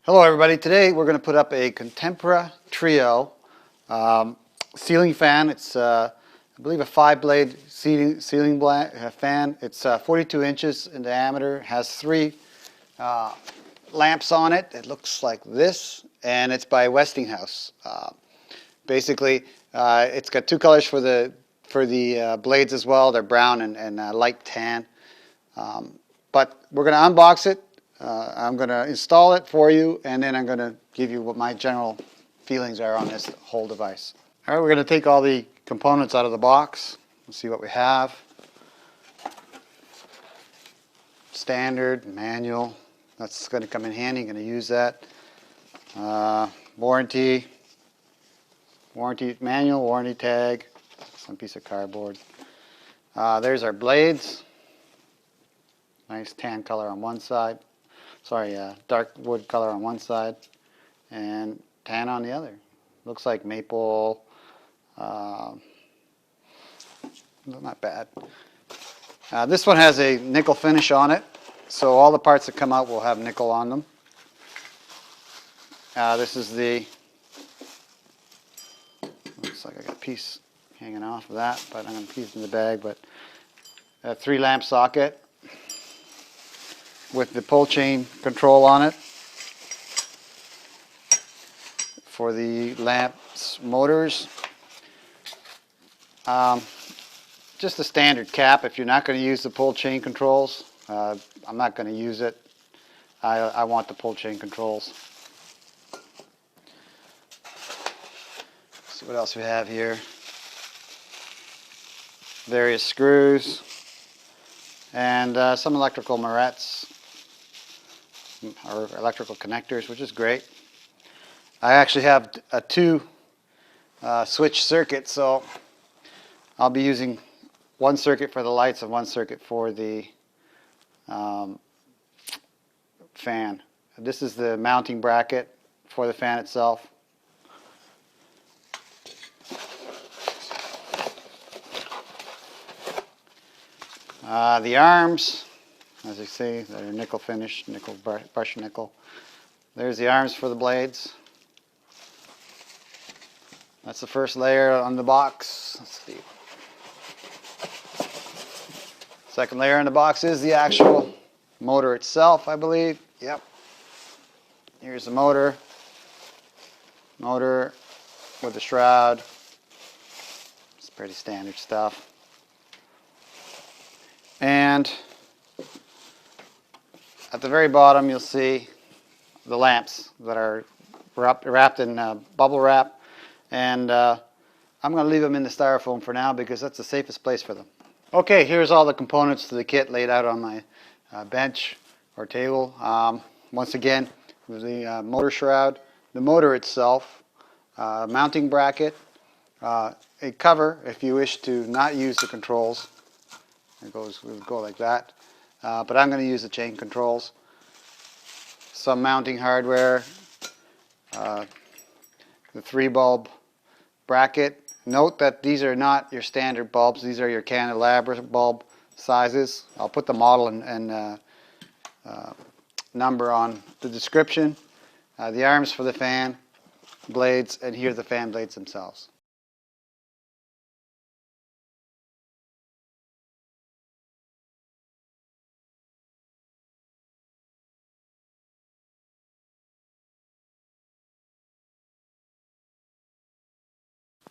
Hello everybody, today we're going to put up a Contempra Trio ceiling fan. It's I believe a 5-blade ceiling fan. It's 42 inches in diameter, has 3 lamps on it. It looks like this, and it's by Westinghouse. Basically, it's got 2 colors for the blades as well. They're brown and light tan. But we're going to unbox it. I'm going to install it for you, and then I'm going to give you what my general feelings are on this whole device. All right, we're going to take all the components out of the box and see what we have. Standard, manual, that's going to come in handy. I'm going to use that. Warranty manual, warranty tag, some piece of cardboard. There's our blades. Nice tan color on one side. Sorry, dark wood color on one side and tan on the other. Looks like maple. Not bad. This one has a nickel finish on it, so all the parts that come out will have nickel on them. This is the, looks like I got a piece hanging off of that, but I'm going to keep it in the bag. But a 3-lamp socket with the pull chain control on it for the lamps motors. Just a standard cap. If you're not going to use the pull chain controls, I'm not going to use it. I want the pull chain controls. See what else we have here. Various screws and some electrical morettes or electrical connectors, which is great. I actually have a 2 switch circuit, so I'll be using 1 circuit for the lights and 1 circuit for the fan. This is the mounting bracket for the fan itself. The arms, as you see, they're nickel finish, nickel brush nickel. There's the arms for the blades. That's the first layer on the box. Let's see. Second layer in the box is the actual motor itself, I believe. Yep. Here's the motor. Motor with the shroud. It's pretty standard stuff. And at the very bottom, you'll see the lamps that are wrapped in bubble wrap. And I'm going to leave them in the styrofoam for now because that's the safest place for them. Okay, here's all the components to the kit laid out on my bench or table. Once again, the motor shroud, the motor itself, mounting bracket, a cover if you wish to not use the controls. It would go like that. But I'm going to use the chain controls. Some mounting hardware. The 3-bulb bracket. Note that these are not your standard bulbs. These are your candelabra bulb sizes. I'll put the model and number on the description. The arms for the fan blades, and here are the fan blades themselves.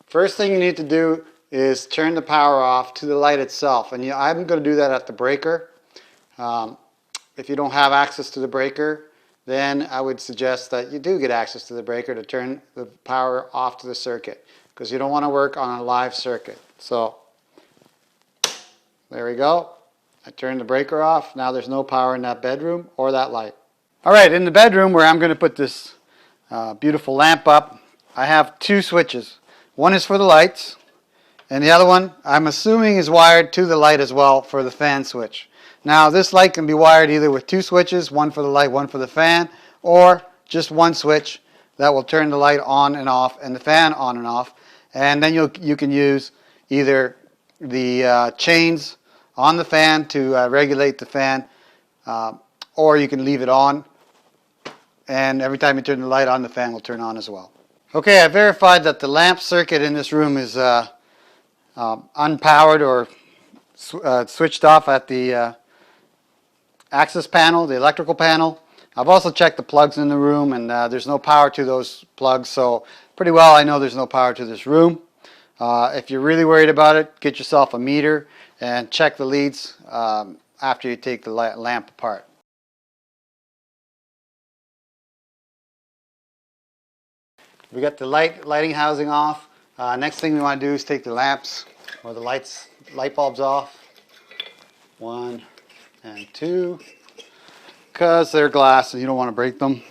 First thing you need to do is turn the power off to the light itself, and I'm going to do that at the breaker. If you don't have access to the breaker, then I would suggest that you do get access to the breaker to turn the power off to the circuit, because you don't want to work on a live circuit. So there we go. I turned the breaker off. Now there's no power in that bedroom or that light. Alright, in the bedroom where I'm going to put this beautiful lamp up, I have 2 switches. One is for the lights, and the other one I'm assuming is wired to the light as well for the fan switch. Now this light can be wired either with 2 switches, one for the light, one for the fan, or just 1 switch that will turn the light on and off and the fan on and off. And then you can use either the chains on the fan to regulate the fan, or you can leave it on and every time you turn the light on, the fan will turn on as well. Okay, I verified that the lamp circuit in this room is unpowered or switched off at the access panel, the electrical panel. I've also checked the plugs in the room, and there's no power to those plugs, so pretty well I know there's no power to this room. If you're really worried about it, get yourself a meter and check the leads after you take the lamp apart. We got the lighting housing off. Next thing we want to do is take the lamps or the light bulbs off. 1 and 2, because they're glass and you don't want to break them.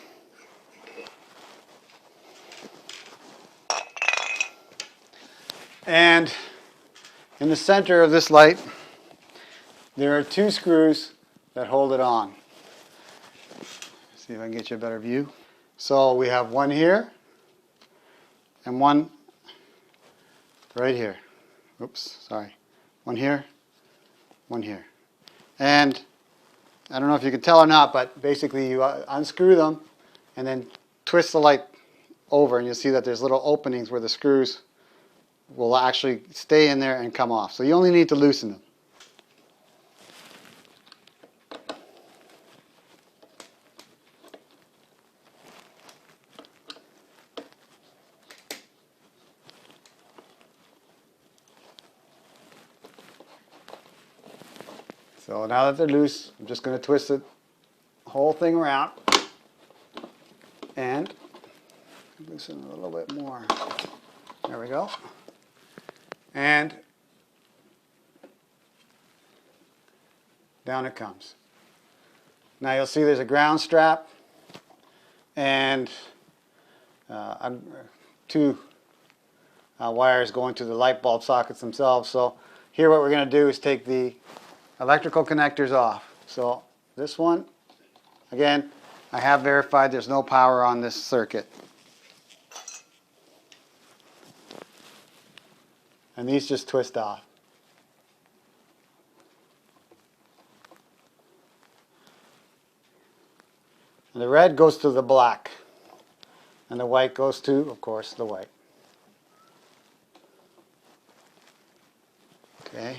And in the center of this light, there are 2 screws that hold it on. See if I can get you a better view. So we have one here and one right here. Oops, sorry. One here, one here. And I don't know if you can tell or not, but basically you unscrew them and then twist the light over, and you'll see that there's little openings where the screws will actually stay in there and come off. So you only need to loosen them. So now that they're loose, I'm just going to twist the whole thing around and loosen a little bit more. There we go. And down it comes. Now you'll see there's a ground strap and 2 wires going to the light bulb sockets themselves. So here what we're going to do is take the electrical connectors off. So this one, again, I have verified there's no power on this circuit. And these just twist off. And the red goes to the black. And the white goes to, of course, the white. Okay.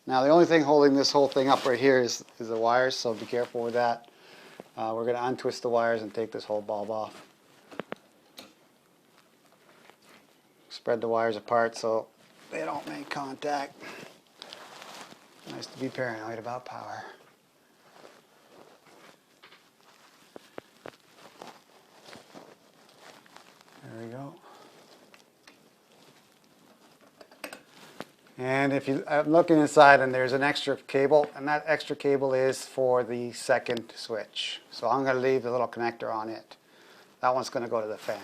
Now the only thing holding this whole thing up right here is the wires, so be careful with that. We're going to untwist the wires and take this whole bulb off. Spread the wires apart so they don't make contact. Nice to be paranoid about power. There we go. And if I'm looking inside, and there's an extra cable, and that extra cable is for the second switch. So I'm going to leave the little connector on it. That one's going to go to the fan.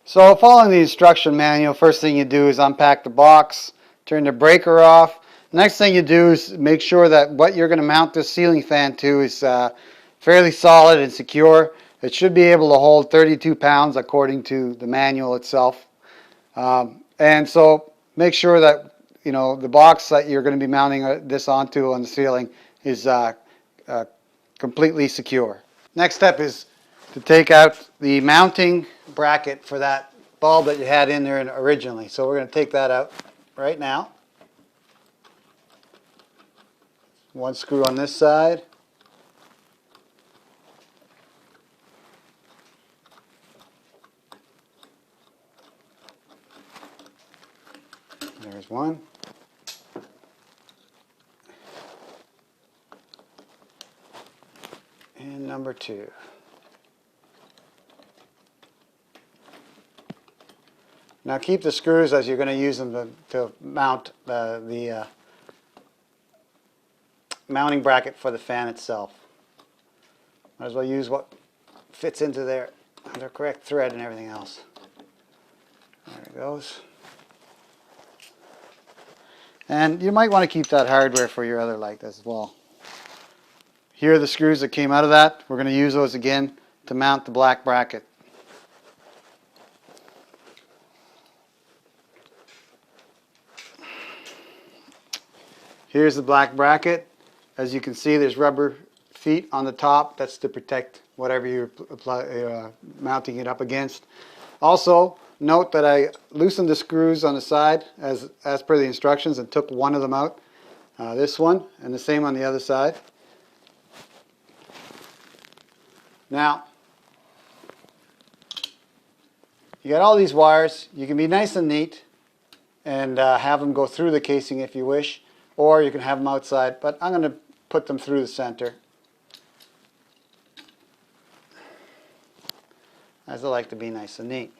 So following the instruction manual, first thing you do is unpack the box, turn the breaker off. Next thing you do is make sure that what you're going to mount this ceiling fan to is fairly solid and secure. It should be able to hold 32 pounds according to the manual itself. And so make sure that the box that you're going to be mounting this onto on the ceiling is completely secure. Next step is to take out the mounting bracket for that bulb that you had in there originally. So we're going to take that out right now. One screw on this side. There's one. And number 2. Now keep the screws as you're going to use them to mount the mounting bracket for the fan itself. Might as well use what fits into there, the correct thread and everything else. There it goes. And you might want to keep that hardware for your other light as well. Here are the screws that came out of that. We're going to use those again to mount the black bracket. Here's the black bracket. As you can see, there's rubber feet on the top. That's to protect whatever you're mounting it up against. Also, note that I loosened the screws on the side as per the instructions and took one of them out. This one, and the same on the other side. Now, you got all these wires. You can be nice and neat and have them go through the casing if you wish, or you can have them outside, but I'm going to put them through the center, as I like to be nice and neat.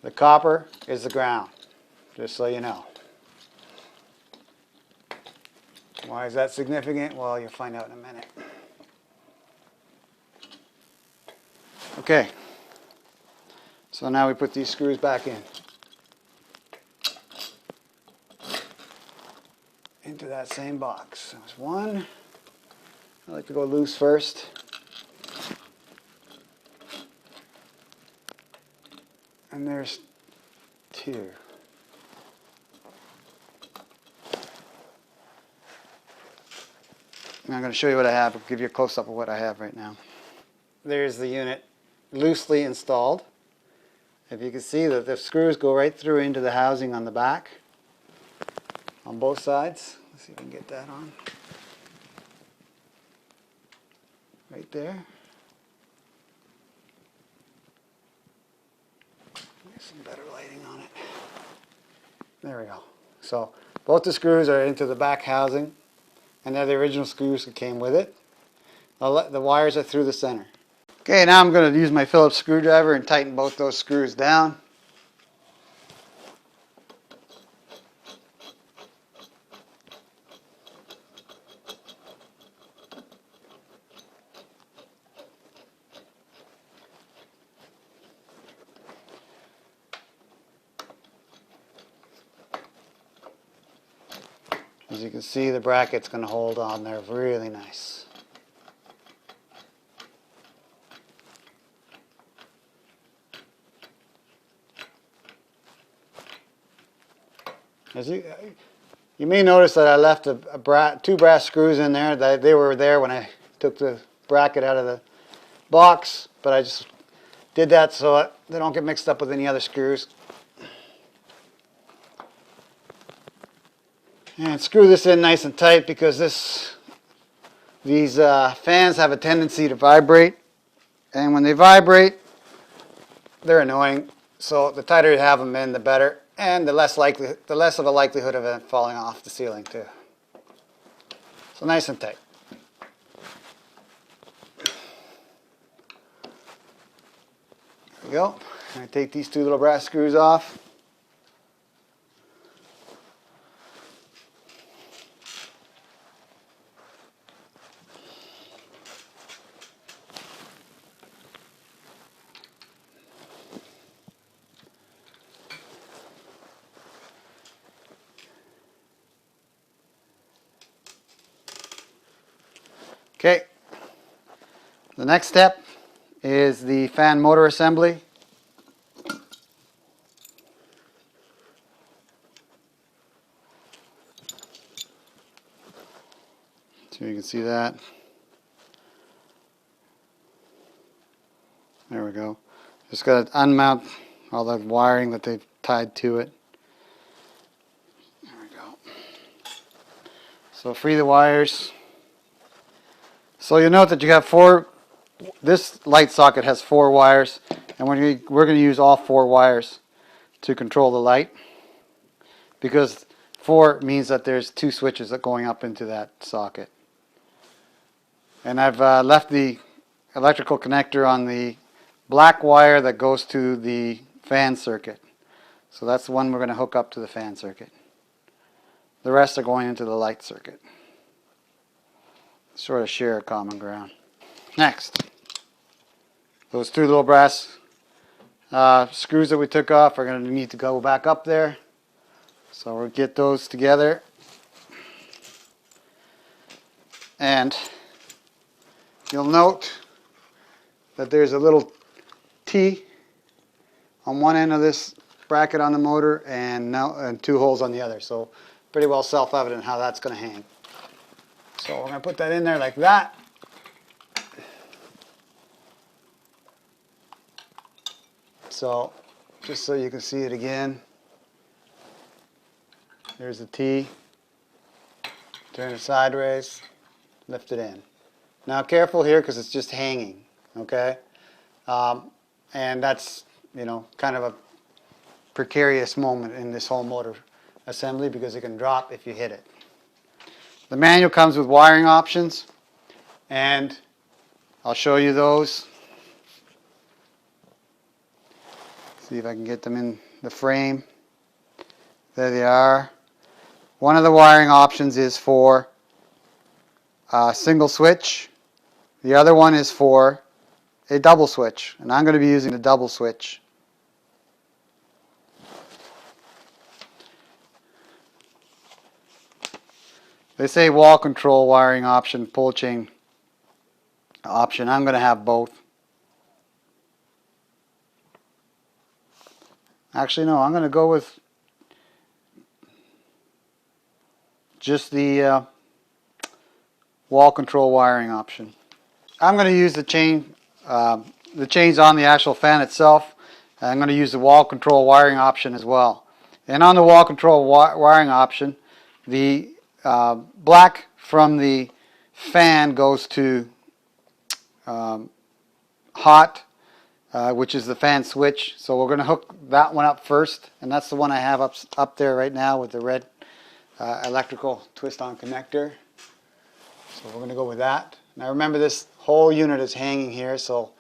The copper is the ground, just so you know. Why is that significant? Well, you'll find out in a minute. Okay, so now we put these screws back into that same box. There's one. I like to go loose first. And there's two. And I'm going to show you what I have. I'll give you a close-up of what I have right now. There's the unit loosely installed. If you can see that the screws go right through into the housing on the back on both sides. Let's see if we can get that on. Right there. Get some better lighting on it. There we go. So both the screws are into the back housing, and they're the original screws that came with it. The wires are through the center. Okay, now I'm going to use my Phillips screwdriver and tighten both those screws down. As you can see, the bracket's going to hold on there really nice. As you may notice that I left two brass screws in there. They were there when I took the bracket out of the box, but I just did that so they don't get mixed up with any other screws. And screw this in nice and tight because these fans have a tendency to vibrate, and when they vibrate, they're annoying. So the tighter you have them in, the better, and the less of a likelihood of it falling off the ceiling too. So nice and tight. There we go. I'm going to take these two little brass screws off. Okay, the next step is the fan motor assembly. So you can see that. There we go. Just got to unmount all the wiring that they've tied to it. There we go. So free the wires. So you'll note that you have this light socket has 4 wires, and we're going to use all 4 wires to control the light, because 4 means that there's 2 switches that going up into that socket. And I've left the electrical connector on the black wire that goes to the fan circuit. So that's the one we're going to hook up to the fan circuit. The rest are going into the light circuit. Sort of share a common ground. Next, those 2 little brass screws that we took off are going to need to go back up there. So we'll get those together. And you'll note that there's a little T on one end of this bracket on the motor and two holes on the other. So pretty well self-evident how that's going to hang. So we're going to put that in there like that. So just so you can see it again, there's the T. Turn it sideways, lift it in. Now careful here because it's just hanging, okay? And that's, you know, kind of a precarious moment in this whole motor assembly because it can drop if you hit it. The manual comes with wiring options, and I'll show you those. See if I can get them in the frame. There they are. One of the wiring options is for a single switch. The other one is for a double switch, and I'm going to be using the double switch. They say wall control wiring option, pull chain option. I'm going to have both. Actually, no, I'm going to go with just the wall control wiring option. I'm going to use the chains on the actual fan itself. I'm going to use the wall control wiring option as well. And on the wall control wiring option, the black from the fan goes to hot, which is the fan switch. So we're going to hook that one up first, and that's the one I have up there right now with the red electrical twist-on connector. So we're going to go with that. Now remember, this whole unit is hanging here, so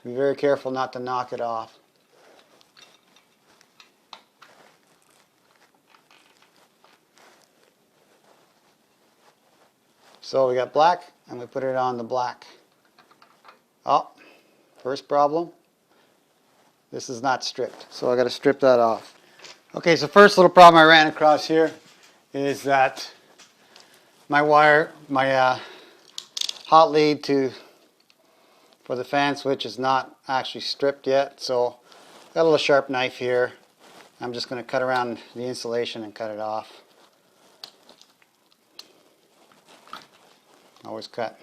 be very careful not to knock it off. So we got black, and we put it on the black. Oh, first problem. This is not stripped, so I got to strip that off. Okay, so first little problem I ran across here is that my hot lead for the fan switch is not actually stripped yet. So got a little sharp knife here. I'm just going to cut around the insulation and cut it off. Always cut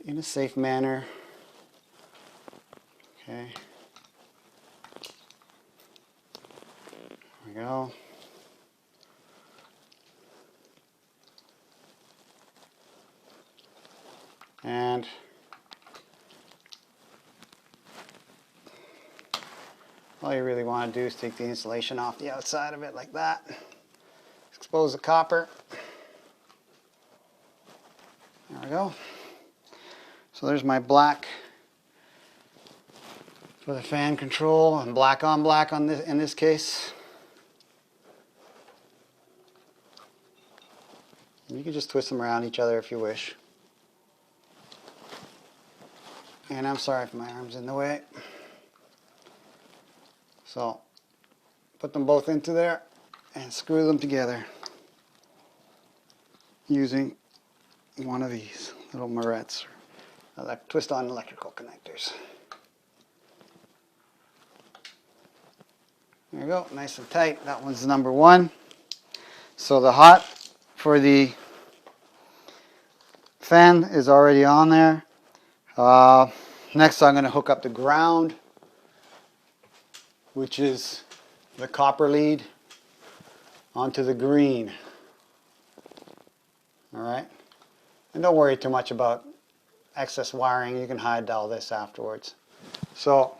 in a safe manner. Okay. There we go. And all you really want to do is take the insulation off the outside of it like that. Expose the copper. There we go. So there's my black for the fan control, and black on black on this, in this case. And you can just twist them around each other if you wish. And I'm sorry if my arm's in the way. So put them both into there and screw them together using one of these little morettes, twist-on electrical connectors. There you go, nice and tight. That one's number one. So the hot for the fan is already on there. Next I'm going to hook up the ground, which is the copper lead, onto the green. Alright? And don't worry too much about excess wiring. You can hide all this afterwards. So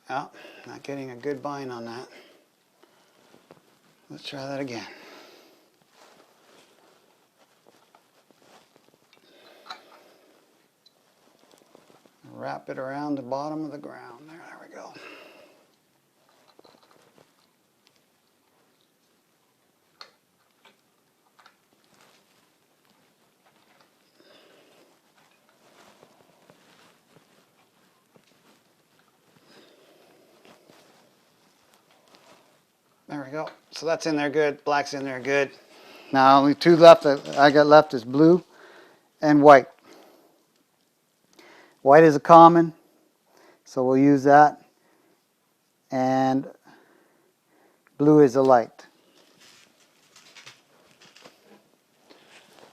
oh, not getting a good bind on that. Let's try that again. Wrap it around the bottom of the ground. There we go. There we go. So that's in there good. Black's in there good. Now only two left that I got left is blue and white. White is a common, so we'll use that. And blue is a light.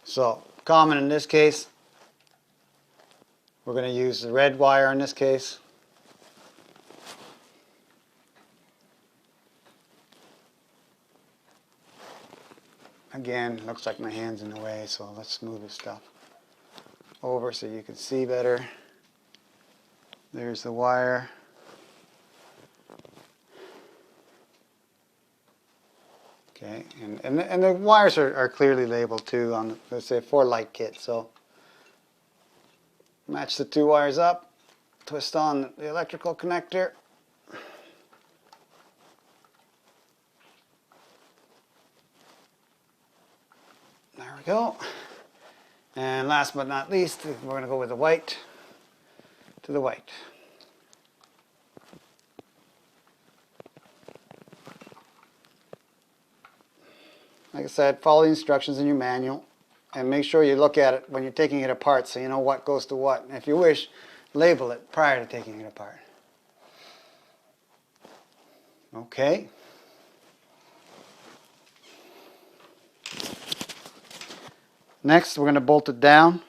So common in this case, we're going to use the red wire in this case. Again, looks like my hand's in the way, so let's move this stuff over so you can see better. There's the wire. Okay, and the wires are clearly labeled too on, let's say, for light kit. So match the two wires up, twist on the electrical connector. There we go. And last but not least, we're going to go with the white to the white. Like I said, follow the instructions in your manual and make sure you look at it when you're taking it apart so you know what goes to what. And if you wish, label it prior to taking it apart. Okay. Next, we're going to bolt it down.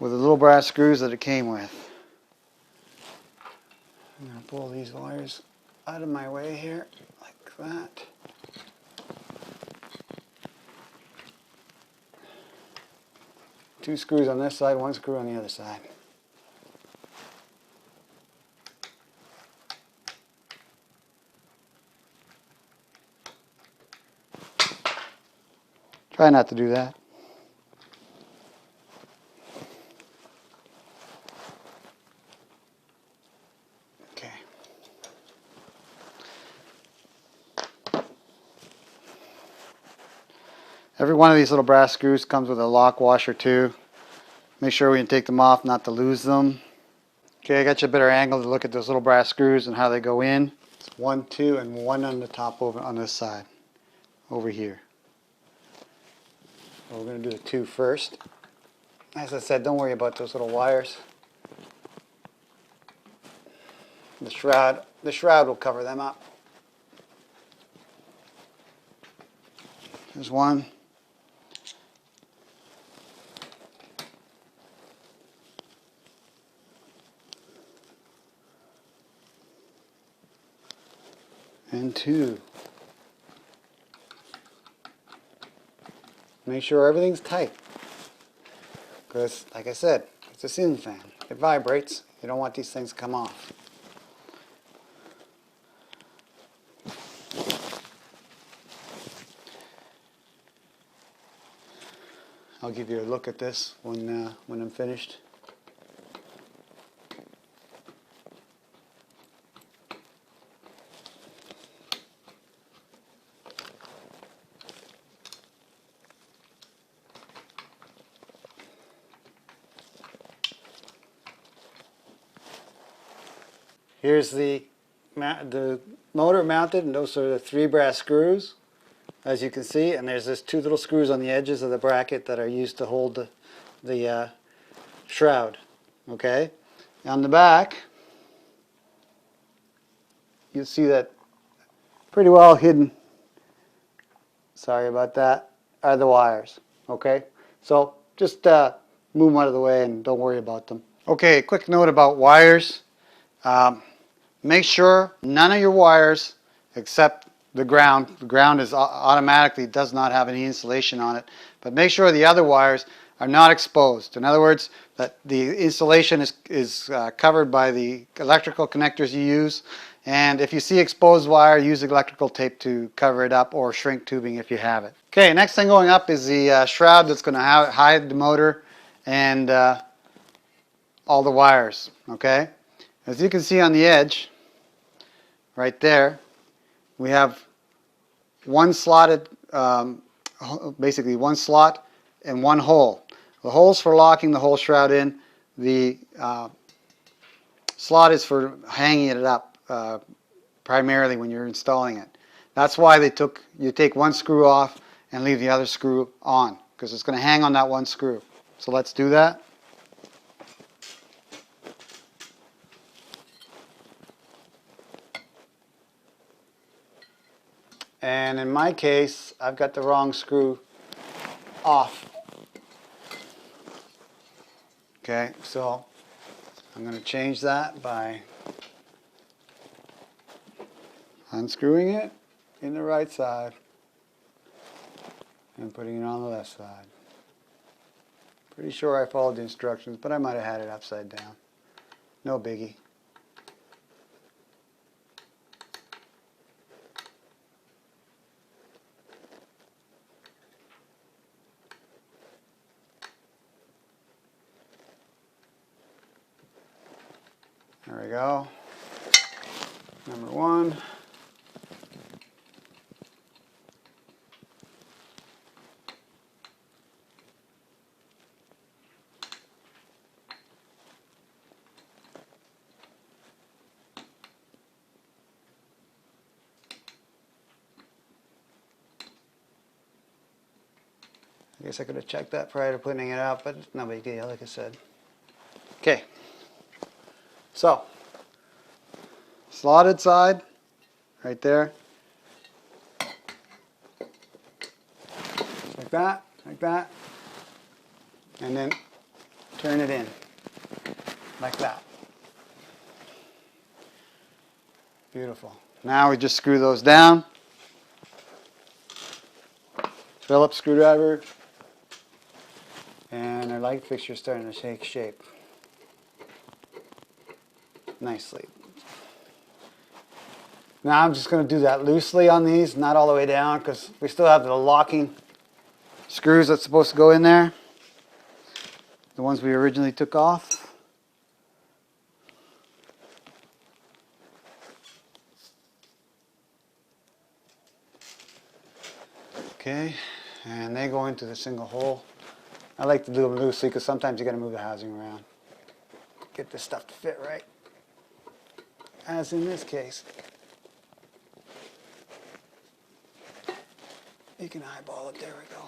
With the little brass screws that it came with. I'm going to pull these wires out of my way here, like that. Two screws on this side, one screw on the other side. Try not to do that. Okay. Every one of these little brass screws comes with a lock washer too. Make sure when you take them off not to lose them. Okay, I got you a better angle to look at those little brass screws and how they go in. It's 1, 2, and 1 on the top over on this side, over here. So we're going to do the 2 first. As I said, don't worry about those little wires. The shroud will cover them up. There's one. And 2. Make sure everything's tight. Because, like I said, it's a ceiling fan. It vibrates. You don't want these things to come off. I'll give you a look at this when I'm finished. Here's the motor mounted, and those are the 3 brass screws, as you can see. And there's just 2 little screws on the edges of the bracket that are used to hold the shroud. Okay. On the back, you'll see that pretty well hidden. Sorry about that. Are the wires. Okay. So just move them out of the way and don't worry about them. Okay. Quick note about wires. Make sure none of your wires, except the ground is automatically does not have any insulation on it, but make sure the other wires are not exposed. In other words, that the insulation is covered by the electrical connectors you use, and if you see exposed wire, use electrical tape to cover it up, or shrink tubing if you have it. Okay, next thing going up is the shroud that's going to hide the motor and all the wires. Okay, as you can see on the edge, right there, we have one slotted, basically one slot and one hole. The hole's for locking the whole shroud in. The slot is for hanging it up, primarily when you're installing it. That's why you take one screw off and leave the other screw on, because it's going to hang on that one screw. So let's do that. And in my case, I've got the wrong screw off. Okay, so I'm going to change that by unscrewing it in the right side and putting it on the left side. Pretty sure I followed the instructions, but I might have had it upside down. No biggie. There we go. Number one. I guess I could have checked that prior to putting it out, but no big deal, like I said. Okay. So, slotted side, right there. Like that. And then turn it in, like that. Beautiful. Now we just screw those down. Phillips screwdriver. And our light fixture is starting to take shape nicely. Now I'm just going to do that loosely on these, not all the way down, because we still have the locking screws that's supposed to go in there. The ones we originally took off. Okay, and they go into the single hole. I like to do them loosely because sometimes you got to move the housing around. Get this stuff to fit right. As in this case. You can eyeball it. There we go.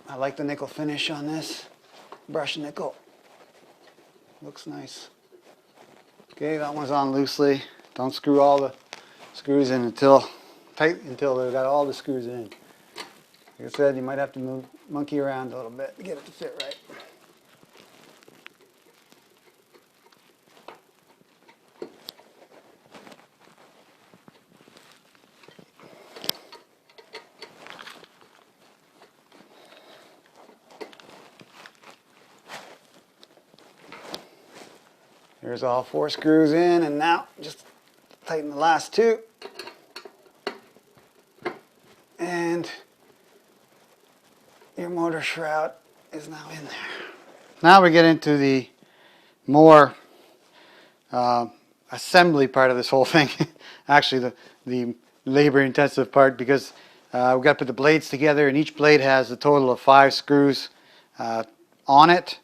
I like the nickel finish on this. Brushed nickel. Looks nice. Okay, that one's on loosely. Don't screw all the screws in until they've got all the screws in. Like I said, you might have to monkey around a little bit to get it to fit right. Here's all 4 screws in, and now just tighten the last 2. And your motor shroud is now in there. Now we get into the more assembly part of this whole thing. Actually, the labor-intensive part, because we've got to put the blades together, and each blade has a total of 5 screws on it.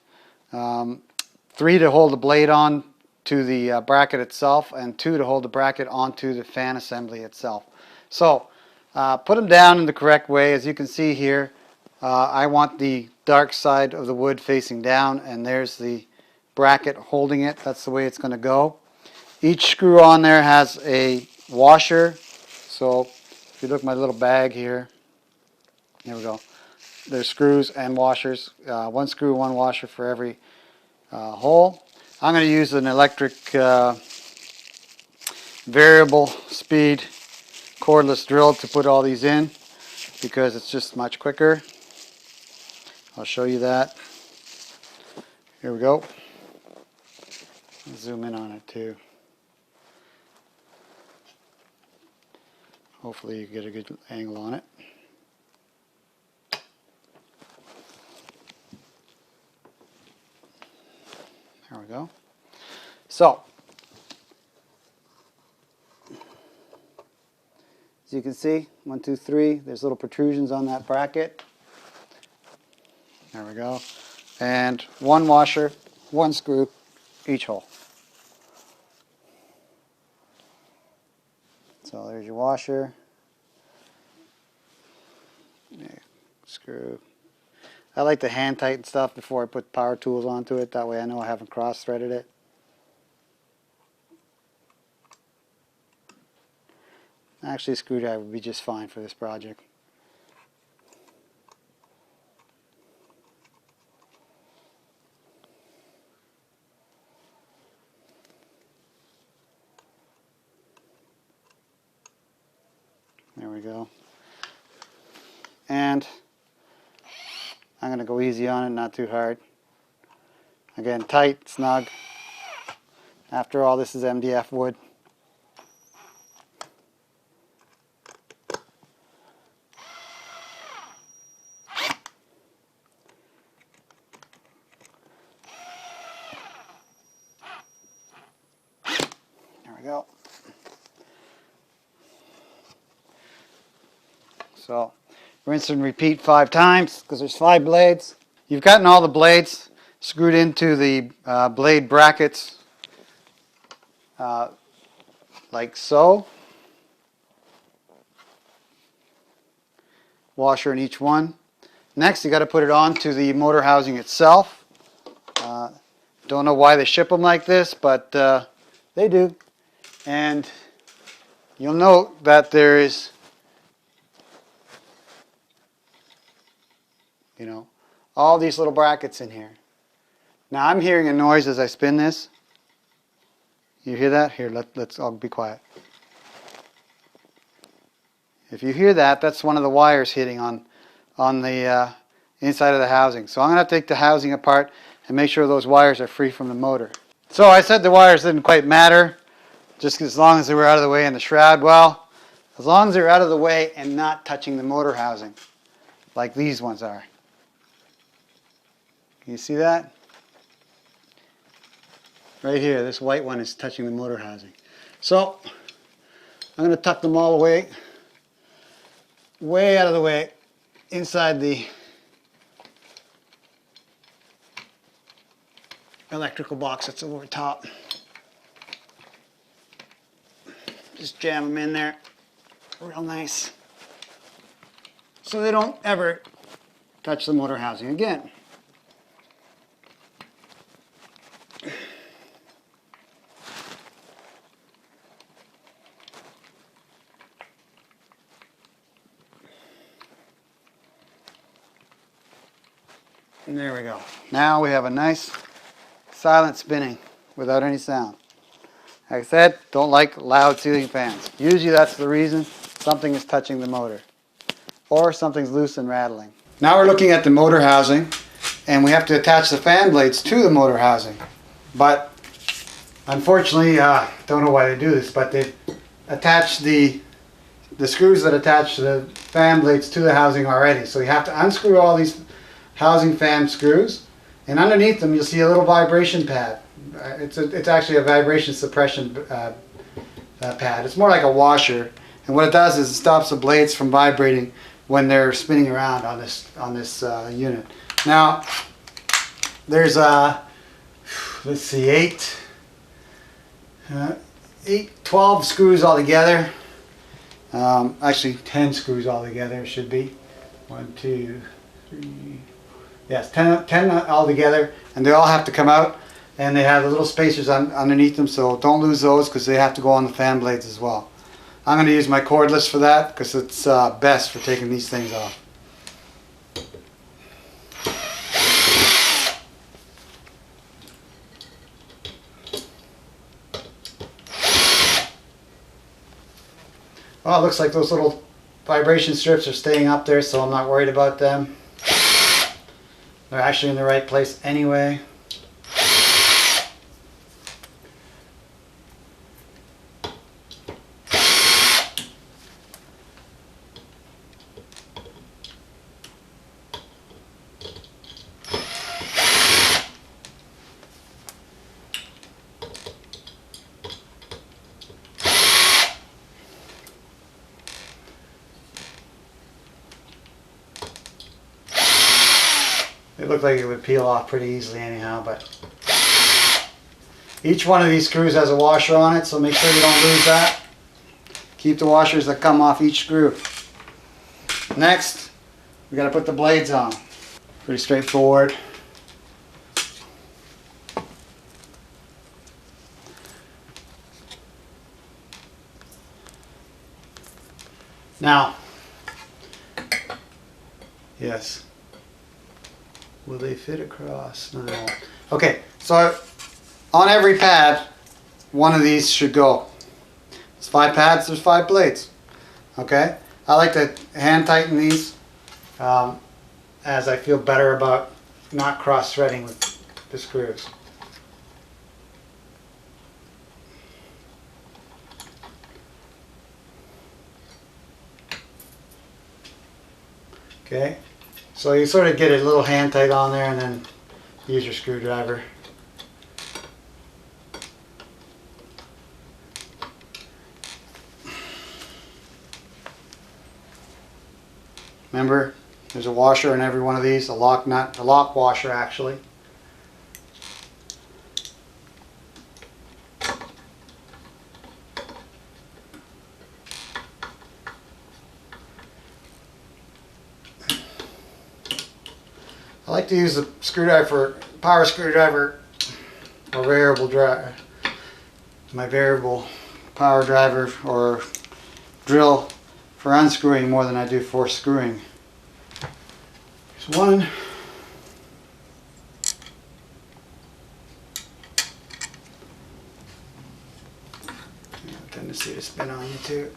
3 to hold the blade on to the bracket itself, and 2 to hold the bracket onto the fan assembly itself. So put them down in the correct way. As you can see here, I want the dark side of the wood facing down, and there's the bracket holding it. That's the way it's going to go. Each screw on there has a washer. So if you look at my little bag here, there we go. There's screws and washers. 1 screw, 1 washer for every hole. I'm going to use an electric variable speed cordless drill to put all these in, because it's just much quicker. I'll show you that. Here we go. I'll zoom in on it too. Hopefully you get a good angle on it. There we go. So, as you can see, 1, 2, 3, there's little protrusions on that bracket. There we go. and one washer, one screw, each hole. So there's your washer, screw. I like to hand tighten stuff before I put power tools onto it, that way I know I haven't cross-threaded it. Actually, a screwdriver would be just fine for this project. There we go. And I'm going to go easy on it, not too hard. Again, tight, snug. After all, this is MDF wood. There we go. So, rinse and repeat 5 times because there's 5 blades. You've gotten all the blades screwed into the blade brackets like so. Washer in each one. Next, you got to put it onto the motor housing itself. Don't know why they ship them like this, but they do. And you'll note that there is, you know, all these little brackets in here. Now I'm hearing a noise as I spin this. You hear that? Here, let's all be quiet. If you hear that, that's one of the wires hitting on the inside of the housing. So I'm going to have to take the housing apart and make sure those wires are free from the motor. So I said the wires didn't quite matter, just as long as they were out of the way in the shroud. Well, as long as they're out of the way and not touching the motor housing, like these ones are. Can you see that? Right here, this white one is touching the motor housing. So I'm going to tuck them all away, way out of the way, inside the electrical box that's over top. Just jam them in there real nice so they don't ever touch the motor housing again. And there we go. Now we have a nice silent spinning without any sound. Like I said, don't like loud ceiling fans. Usually that's the reason. Something is touching the motor. Or something's loose and rattling. Now we're looking at the motor housing, and we have to attach the fan blades to the motor housing. But unfortunately, don't know why they do this, but they attach the screws that attach the fan blades to the housing already. So you have to unscrew all these housing fan screws, and underneath them you'll see a little vibration pad. It's actually a vibration suppression pad. It's more like a washer, and what it does is it stops the blades from vibrating when they're spinning around on this unit. Now there's let's see, 12 screws altogether. Actually 10 screws altogether it should be. 1, 2, 3. Yes, 10 altogether, and they all have to come out, and they have the little spacers underneath them, so don't lose those because they have to go on the fan blades as well. I'm going to use my cordless for that because it's best for taking these things off. Well, it looks like those little vibration strips are staying up there, so I'm not worried about them. They're actually in the right place anyway. It looked like it would peel off pretty easily anyhow, but each one of these screws has a washer on it, so make sure you don't lose that. Keep the washers that come off each screw. Next, we got to put the blades on. Pretty straightforward. Now, yes, will they fit across? No. Okay, so on every pad, one of these should go. It's 5 pads, there's 5 blades. Okay, I like to hand tighten these as I feel better about not cross-threading with the screws. Okay, so you sort of get a little hand tight on there and then use your screwdriver. Remember, there's a washer in every one of these, a lock nut, a lock washer actually. I like to use the screwdriver, power screwdriver, or variable drive, my variable power driver or drill for unscrewing more than I do for screwing. There's one. Tendency to spin on you too.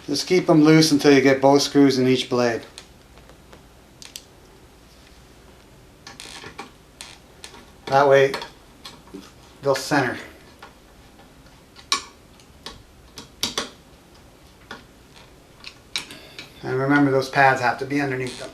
Just keep them loose until you get both screws in each blade. That way they'll center. And remember, those pads have to be underneath them.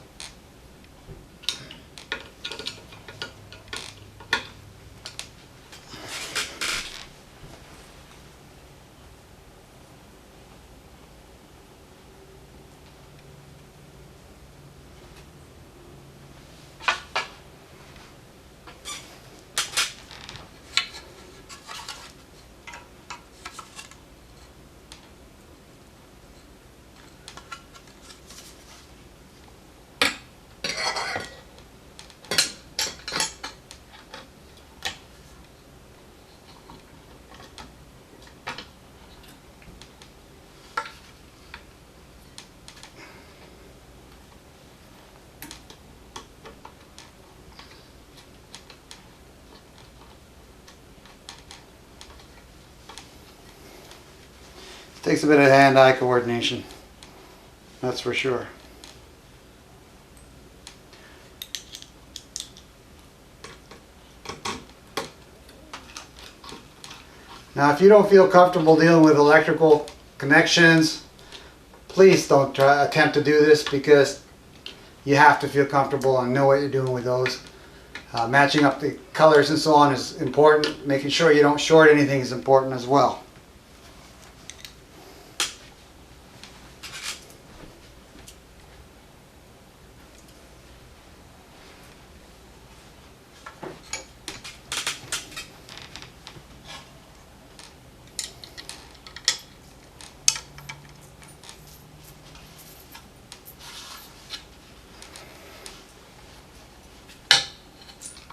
Takes a bit of hand-eye coordination, that's for sure. Now, if you don't feel comfortable dealing with electrical connections, please don't attempt to do this, because you have to feel comfortable and know what you're doing with those. Matching up the colors and so on is important. Making sure you don't short anything is important as well.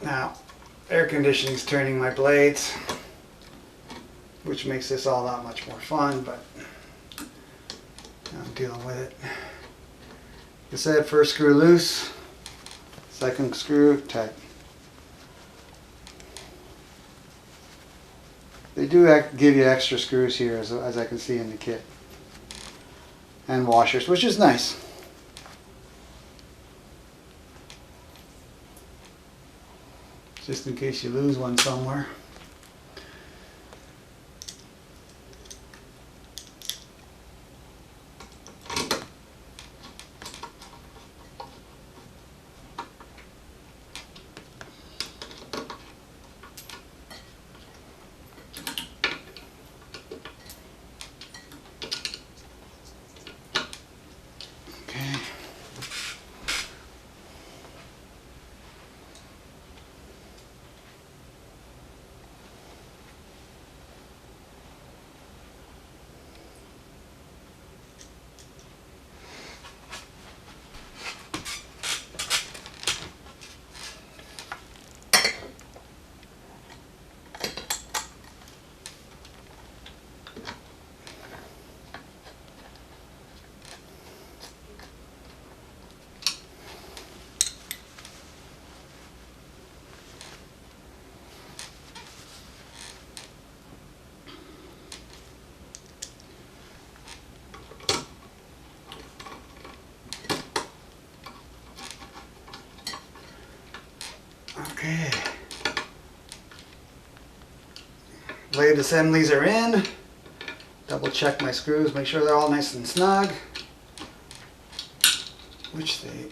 Now, air conditioning is turning my blades, which makes this all that much more fun, but I'm dealing with it. Like I said, first screw loose, second screw tight. They do give you extra screws here, as I can see in the kit, and washers, which is nice. Just in case you lose one somewhere. Okay. Blade assemblies are in. Double check my screws, make sure they're all nice and snug. Which they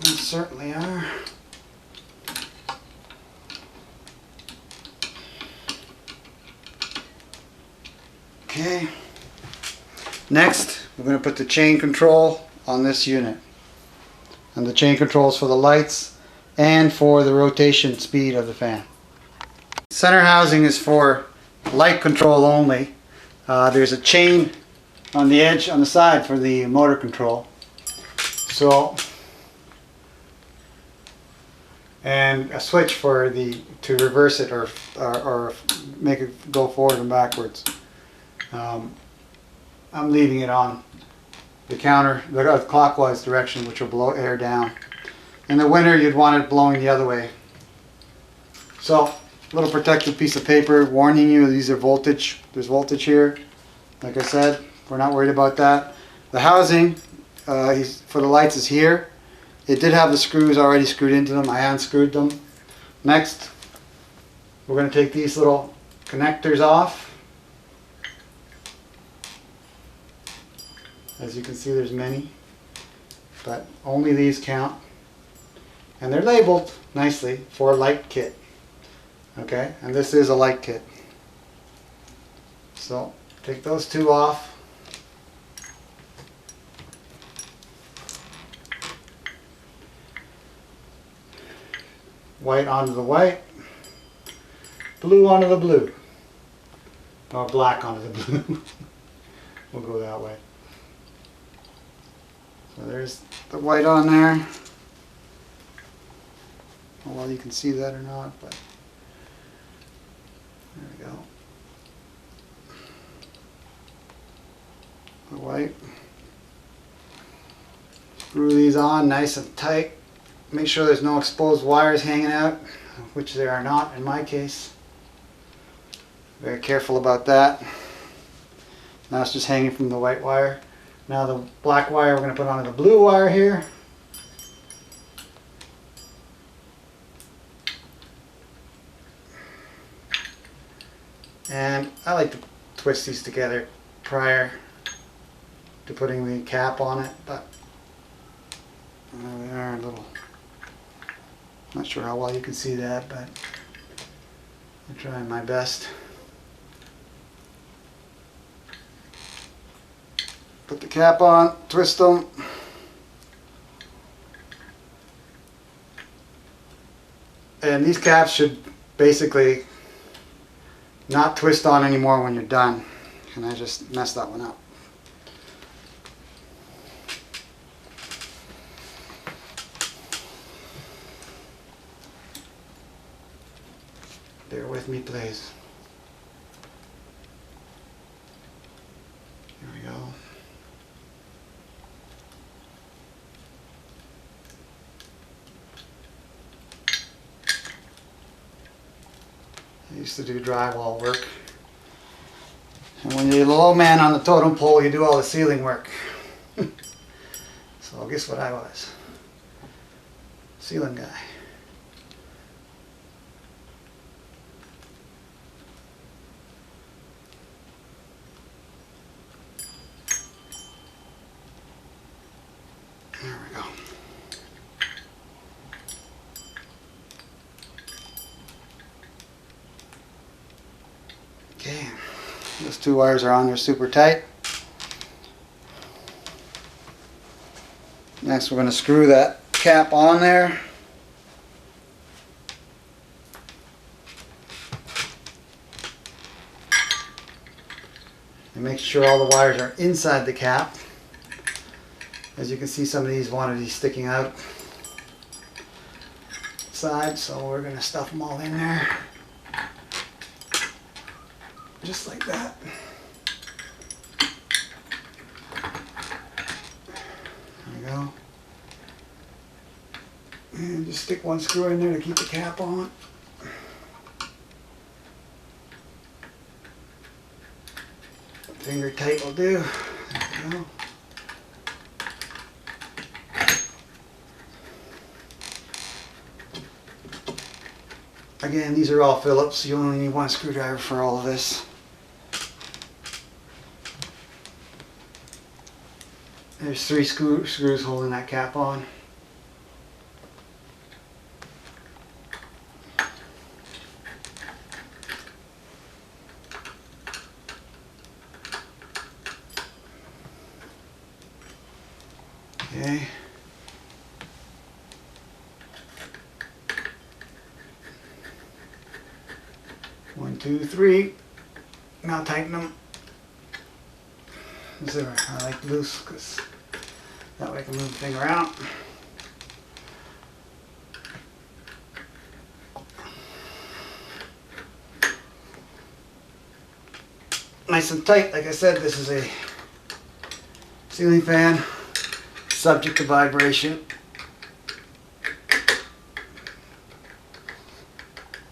most certainly are. Okay. Next, we're going to put the chain control on this unit. And the chain controls for the lights and for the rotation speed of the fan. Center housing is for light control only. There's a chain on the edge on the side for the motor control. So, and a switch for to reverse it or make it go forward and backwards. I'm leaving it on the counter, the clockwise direction, which will blow air down. In the winter, you'd want it blowing the other way. So, a little protective piece of paper warning you these are voltage. There's voltage here. Like I said, we're not worried about that. The housing for the lights is here. It did have the screws already screwed into them. I unscrewed them. Next, we're going to take these little connectors off. As you can see, there's many, but only these count. And they're labeled nicely for light kit. Okay, and this is a light kit. So take those two off. White onto the white, blue onto the blue, or black onto the blue. We'll go that way. So there's the white on there. Oh, well, you can see that or not, but there we go. The white. Screw these on nice and tight. Make sure there's no exposed wires hanging out, which there are not in my case. Very careful about that. Now it's just hanging from the white wire. Now the black wire we're going to put onto the blue wire here. And I like to twist these together prior to putting the cap on it, but they are a little, not sure how well you can see that, but I'm trying my best. Put the cap on, twist them. And these caps should basically not twist on anymore when you're done. And I just messed that one up. Bear with me, please. Here we go. I used to do drywall work. And when you're the low man on the totem pole, you do all the ceiling work. So guess what I was? Ceiling guy. There we go. Okay, those two wires are on there super tight. Next we're going to screw that cap on there. And make sure all the wires are inside the cap. As you can see, some of these wanted to be sticking out side, so we're going to stuff them all in there. Just like that. There we go. And just stick one screw in there to keep the cap on. Finger tight will do. There we go. Again, these are all Phillips. You only need one screwdriver for all of this. There's 3 screws holding that cap on. Okay. One, two, three. Now tighten them. Zero. I like loose because that way I can move the thing around. Nice and tight. Like I said, this is a ceiling fan, subject to vibration.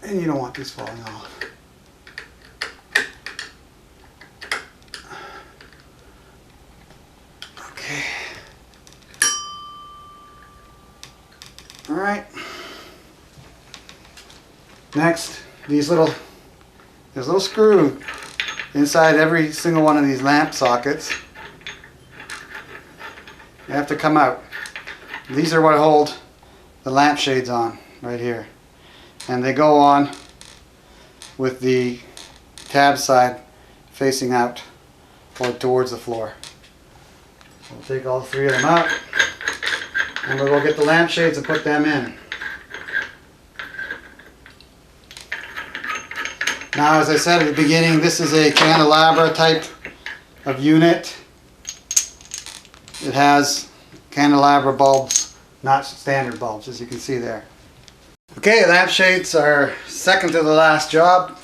And you don't want these falling off. Okay. Alright. Next, there's a little screw inside every single one of these lamp sockets. They have to come out. These are what hold the lampshades on right here. And they go on with the tab side facing out or towards the floor. We'll take all 3 of them out and we'll go get the lampshades and put them in. Now, as I said at the beginning, this is a candelabra type of unit. It has candelabra bulbs, not standard bulbs, as you can see there. Okay, lampshades are second to the last job.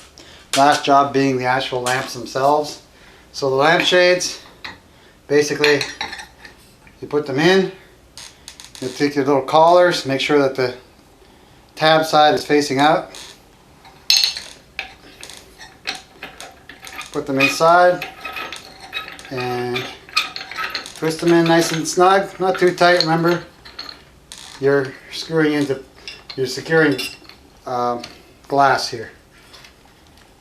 Last job being the actual lamps themselves. So the lampshades, basically, you put them in. You take your little collars, make sure that the tab side is facing out. Put them inside and twist them in nice and snug, not too tight. Remember, you're securing glass here.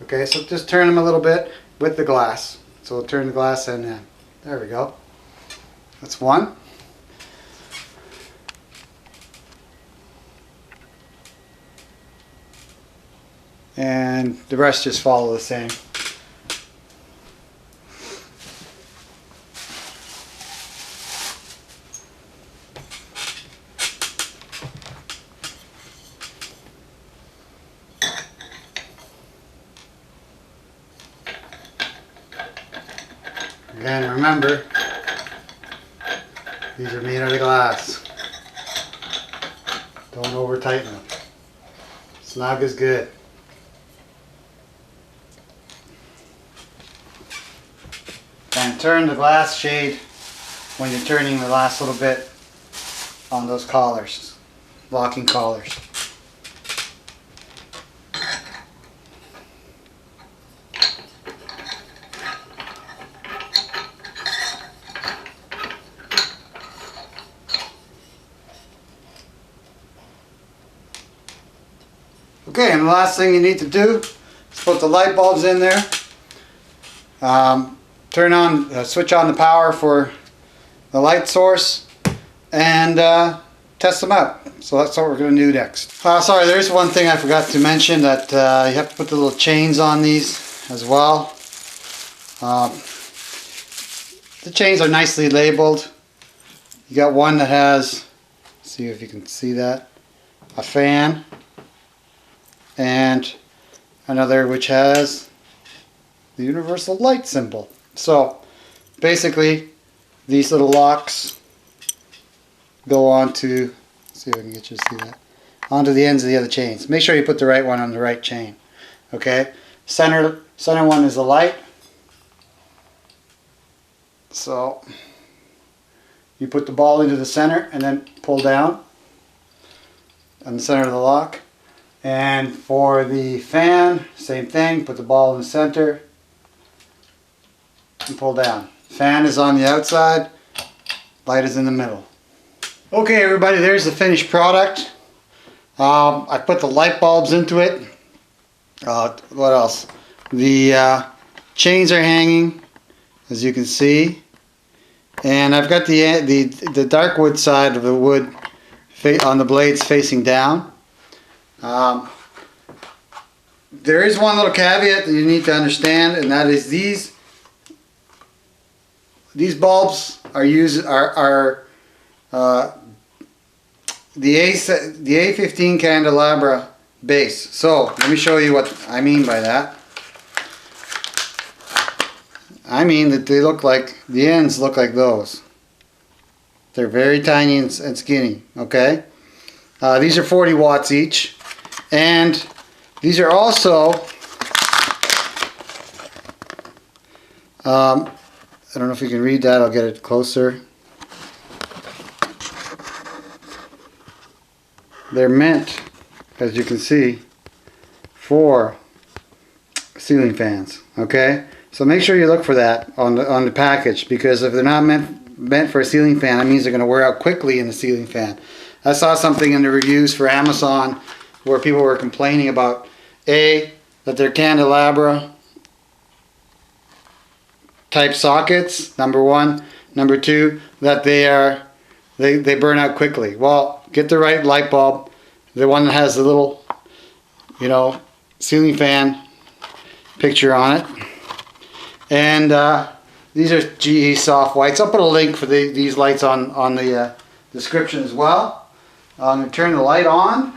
Okay, so just turn them a little bit with the glass. So we'll turn the glass end in. There we go. That's one. And the rest just follow the same. Again, remember, these are made out of glass. Don't over tighten them. Snug is good. And turn the glass shade when you're turning the last little bit on those collars, locking collars. Okay, and the last thing you need to do is put the light bulbs in there. Turn on, switch on the power for the light source, and test them out. So that's what we're going to do next. Sorry, there's one thing I forgot to mention, that you have to put the little chains on these as well. The chains are nicely labeled. You got one that has, see if you can see that, a fan, and another which has the universal light symbol. So basically these little locks go onto, see if I can get you to see that, onto the ends of the other chains. Make sure you put the right one on the right chain. Okay, center one is the light. So you put the ball into the center and then pull down on the center of the lock. And for the fan, same thing, put the ball in the center and pull down. Fan is on the outside, light is in the middle. Okay everybody, there's the finished product. I put the light bulbs into it. What else? The chains are hanging, as you can see, and I've got the dark wood side of the wood on the blades facing down. There is one little caveat that you need to understand, and that is these bulbs are the A15 candelabra base. So let me show you what I mean by that. I mean that they look like, the ends look like those. They're very tiny and skinny, okay? These are 40 watts each, and these are also, I don't know if you can read that, I'll get it closer. They're meant, as you can see, for ceiling fans, okay? So make sure you look for that on the package, because if they're not meant for a ceiling fan, that means they're going to wear out quickly in the ceiling fan. I saw something in the reviews for Amazon where people were complaining about that they're candelabra type sockets, number one. Number two, that they burn out quickly. Well, get the right light bulb, the one that has the little, ceiling fan picture on it. And these are GE soft whites. I'll put a link for these lights on the description as well. I'm going to turn the light on.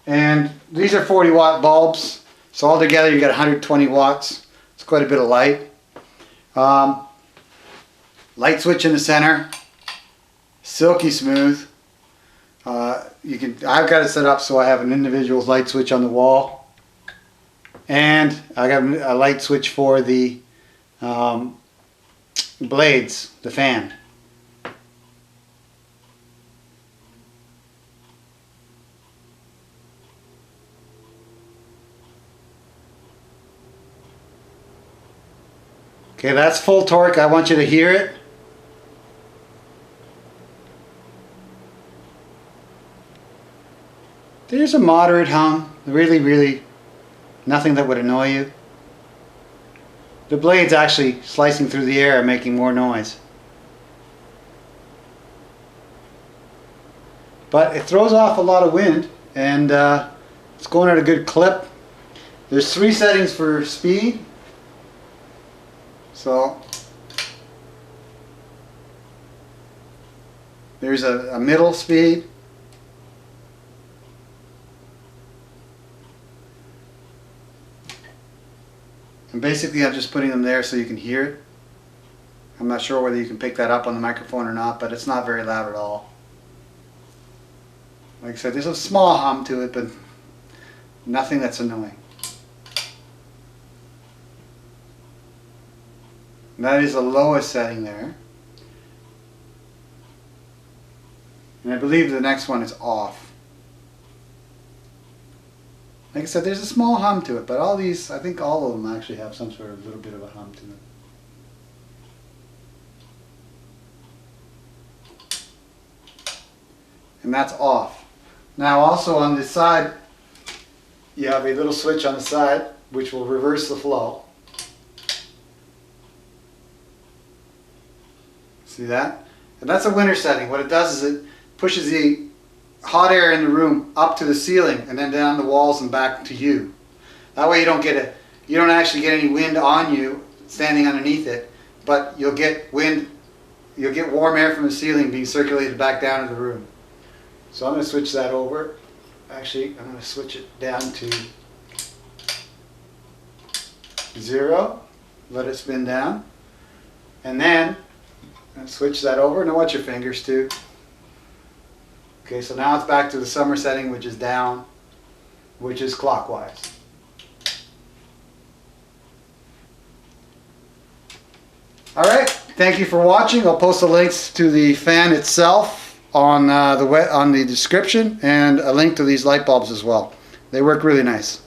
And these are 40 watt bulbs. So altogether you got 120 watts. It's quite a bit of light. Light switch in the center. Silky smooth. I've got it set up so I have an individual light switch on the wall. And I got a light switch for the blades, the fan. Okay, that's full torque. I want you to hear it. There's a moderate hum. Really nothing that would annoy you. The blade's actually slicing through the air, making more noise. But it throws off a lot of wind, and it's going at a good clip. There's 3 settings for speed. So there's a middle speed. And basically I'm just putting them there so you can hear it. I'm not sure whether you can pick that up on the microphone or not, but it's not very loud at all. Like I said, there's a small hum to it, but nothing that's annoying. And that is the lowest setting there. And I believe the next one is off. Like I said, there's a small hum to it, but all these, I think all of them actually have some sort of little bit of a hum to it. And that's off. Now also on the side, you have a little switch on the side which will reverse the flow. See that? And that's a winter setting. What it does is it pushes the hot air in the room up to the ceiling and then down the walls and back to you. That way you don't actually get any wind on you standing underneath it, but you'll get warm air from the ceiling being circulated back down to the room. So I'm going to switch that over. Actually, I'm going to switch it down to 0. Let it spin down. And then switch that over. Now watch your fingers too. Okay, so now it's back to the summer setting, which is down, which is clockwise. Alright, thank you for watching. I'll post the links to the fan itself on the description, and a link to these light bulbs as well. They work really nice.